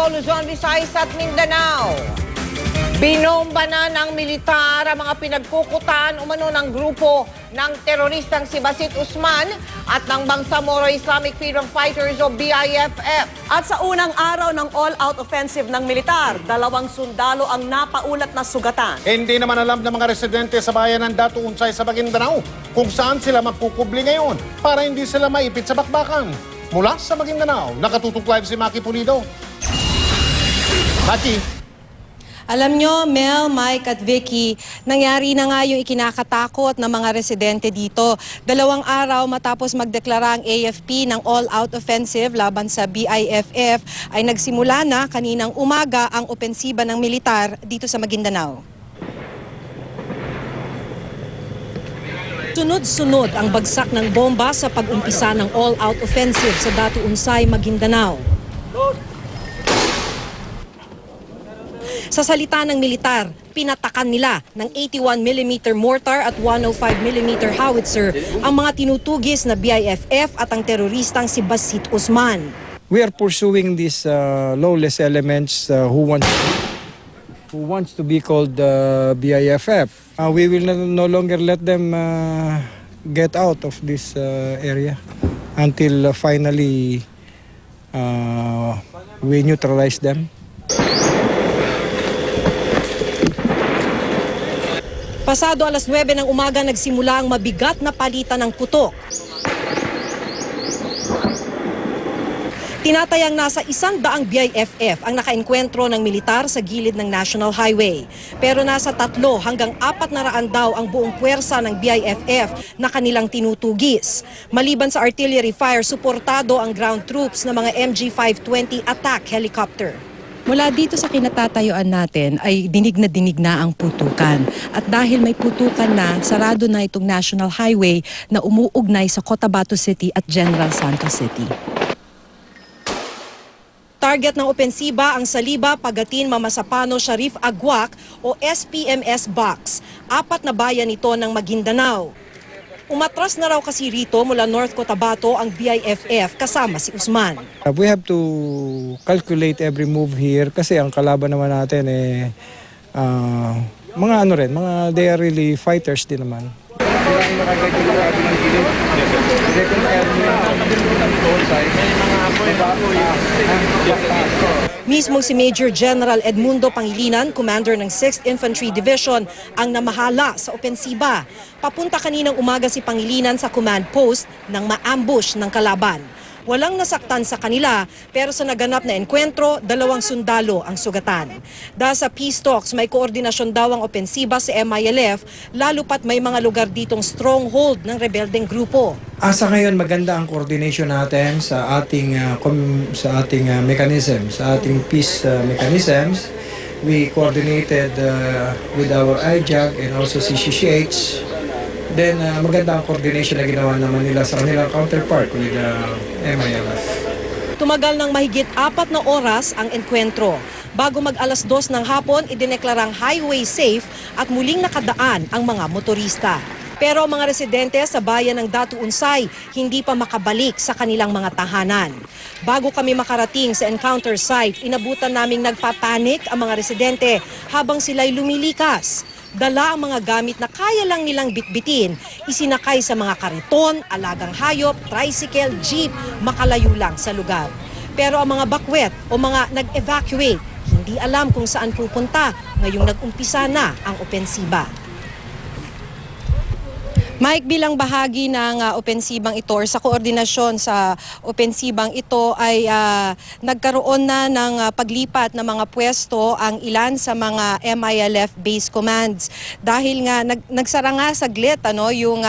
Luzon, Visayas at Mindanao. Binomba na ng militar ang mga pinagkukutan umano ng grupo ng teroristang si Basit Usman at ng Bangsamoro Islamic Freedom Fighters o BIFF. At sa unang araw ng all-out offensive ng militar, 2 sundalo ang napaulat na sugatan. Hindi naman alam ng mga residente sa bayan ng Datu Unsay sa Maguindanao kung saan sila magkukubli ngayon para hindi sila maipit sa bakbakan. Mula sa Maguindanao, nakatutok live si Maki Pulido. Maki. Alam nyo, Mel, Mike at Vicky, nangyari na nga yung ikinakatakot ng mga residente dito. 2 araw matapos magdeklara ang AFP ng all-out offensive laban sa BIFF ay nagsimula na kaninang umaga ang opensiba ng militar dito sa Maguindanao. Sunod-sunod ang bagsak ng bomba sa pag-umpisa ng all-out offensive sa Datu Unsay, Maguindanao. Sa salita ng militar, pinatakan nila ng 81mm mortar at 105mm howitzer ang mga tinutugis na BIFF at ang teroristang si Basit Usman. We are pursuing these lawless elements who wants to be called BIFF. We will no longer let them get out of this area until finally we neutralize them. Pasado alas 9 ng umaga nagsimula ang mabigat na palitan ng putok. Tinatayang nasa 100 BIFF ang nakaenkwentro ng militar sa gilid ng National Highway. Pero nasa 3 hanggang 400 daw ang buong puwersa ng BIFF na kanilang tinutugis. Maliban sa artillery fire, suportado ang ground troops ng mga MG-520 attack helicopter. Mula dito sa kinatatayuan natin ay dinig na ang putukan. At dahil may putukan na, sarado na itong National Highway na umuugnay sa Cotabato City at General Santos City. Target ng opensiba ang Saliba, Pagatin, Mamasapano, Sharif Agwak o SPMS Box. 4 na bayan ito ng Maguindanao. Umatras na raw kasi rito mula North Cotabato ang BIFF kasama si Usman. We have to calculate every move here kasi ang kalaban naman natin mga they are really fighters din naman. Mismong si Major General Edmundo Pangilinan, commander ng 6th Infantry Division, ang namahala sa opensiba. Papunta kaninang umaga si Pangilinan sa command post nang ma-ambush ng kalaban. Walang nasaktan sa kanila pero sa naganap na enkwentro, 2 sundalo ang sugatan. Dahil sa peace talks, may koordinasyon daw ang opensiba sa MILF lalo pat may mga lugar ditong stronghold ng rebeldeng grupo. Sa ngayon maganda ang coordination natin sa ating mechanism, sa ating peace mechanisms. We coordinated with our IJAG and also CCCH. Then maganda ang coordination na ginawa naman nila sa kanilang counterpart with MILF. Tumagal ng mahigit 4 na oras ang enkwentro. Bago mag alas 2 ng hapon, idineklarang highway safe at muling nakadaan ang mga motorista. Pero ang mga residente sa bayan ng Datu Unsay hindi pa makabalik sa kanilang mga tahanan. Bago kami makarating sa encounter site, inabutan naming nagpapanik ang mga residente habang sila'y lumilikas. Dala ang mga gamit na kaya lang nilang bitbitin, isinakay sa mga kariton, alagang hayop, tricycle, jeep, makalayo lang sa lugar. Pero ang mga bakwet o mga nag-evacuate, hindi alam kung saan pupunta ngayong nag-umpisa na ang opensiba. Mike, bilang bahagi ng opensibang ito or sa koordinasyon sa opensibang ito ay nagkaroon na ng paglipat ng mga pwesto ang ilan sa mga MILF base commands. Dahil nga nagsara nga saglit yung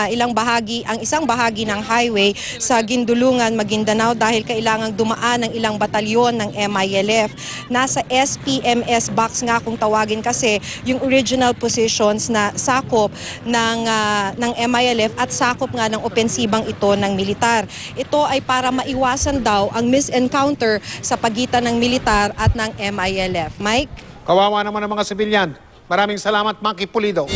isang bahagi ng highway sa Gindulungan, Maguindanao dahil kailangang dumaan ng ilang batalyon ng MILF. Nasa SPMS box nga kung tawagin kasi yung original positions na sakop ng MILF at sakop nga ng opensibang ito ng militar. Ito ay para maiwasan daw ang misencounter sa pagitan ng militar at ng MILF. Mike? Kawawa naman ang mga sibilyan. Maraming salamat, Maki Pulido.